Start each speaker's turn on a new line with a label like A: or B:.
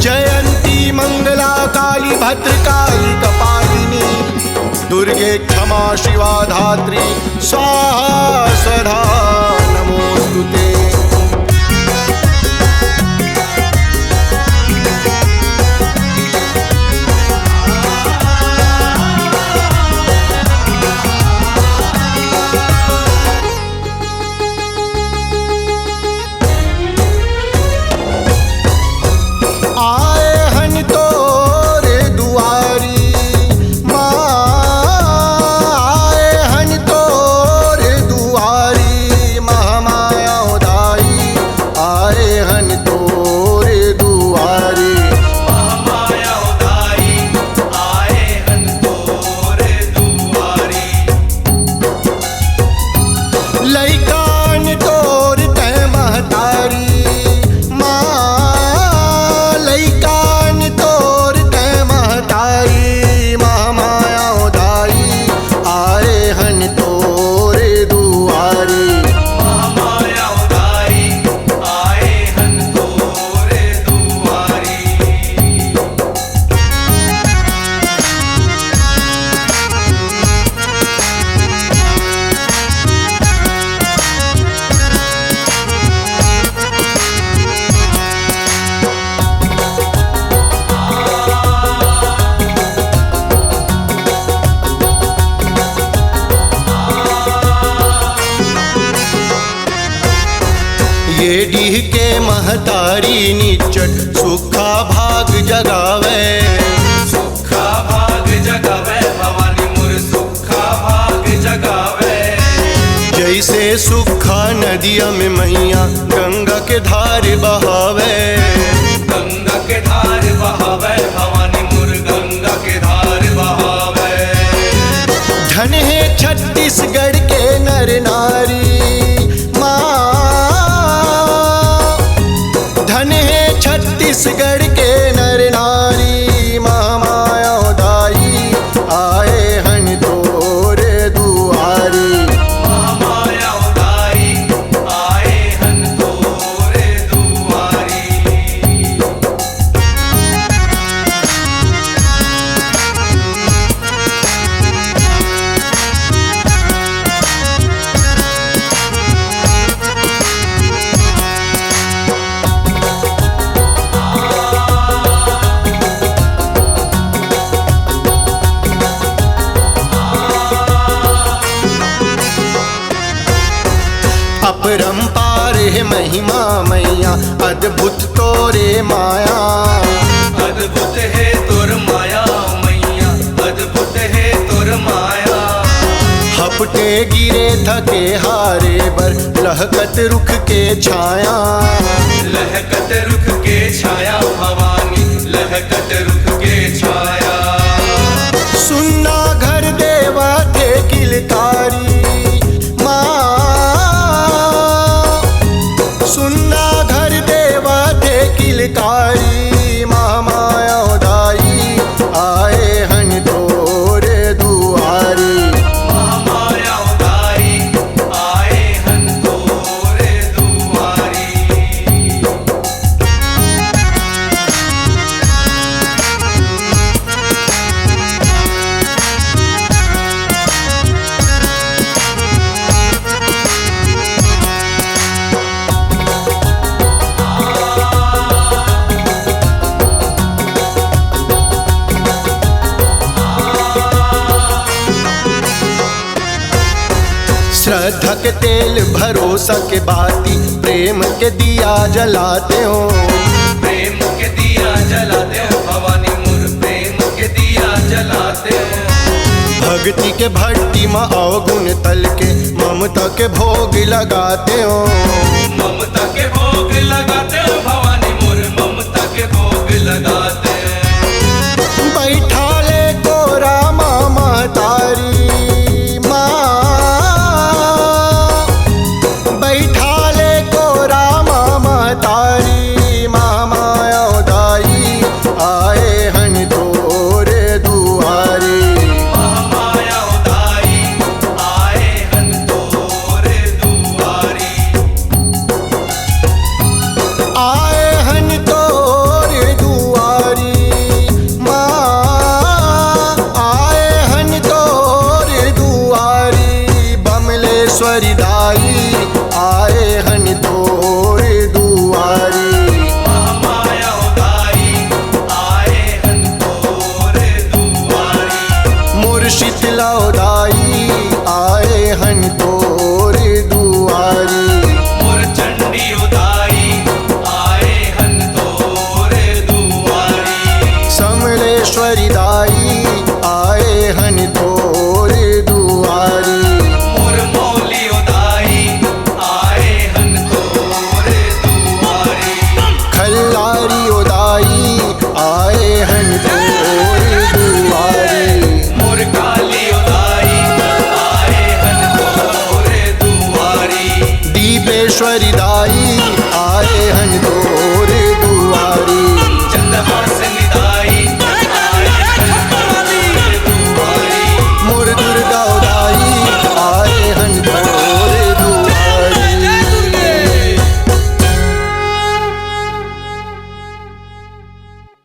A: जयंती मंगला काली भद्रकाली कपालिनी दुर्गे क्षमा शिवा धात्री स्वाहा स्वधा नमोस्तुते। ये डीह के महतारी निचट सुखा भाग जगावे,
B: सुखा भाग जगावे भवानी मोर सुखा भाग जगावे।
A: जैसे सुखा नदिया में मैया गंगा के धार बहावे,
B: गंगा के धार बहावे भवानी मोर गंगा के धार बहावे।
A: धन है छत्तीसगढ़ के नर नारी छत्तीसगढ़ के नर नारी महामाया दाई आए हन तोरे दुआरी,
B: महामाया दाई आए हन तोरे दुआरी।
A: अपरंपार है महिमा मैया अद्भुत तोरे माया,
B: अद्भुत है तोर माया मैया अद्भुत है तोर माया।
A: हपटे गिरे थके हारे बर लहकत रुख के छाया,
B: लहकत रुख के छाया भवानी लहकत रुख के छाया।
A: सुन्ना घर देवा थे किलकारी सुन्ना घर देवा थे किलकारी महामाया दाई आए हन तोरे दुआरी,
B: महामाया दाई आए हन तोरे दुआरी।
A: श्रद्धा के तेल भरोसा के बाती प्रेम के दिया जलाते हो,
B: प्रेम के दिया जलाते हो भवानी मोर प्रेम के दिया जलाते हो।
A: भक्ति के भट्टी में अवगुण तल के ममता के भोग लगाते हो,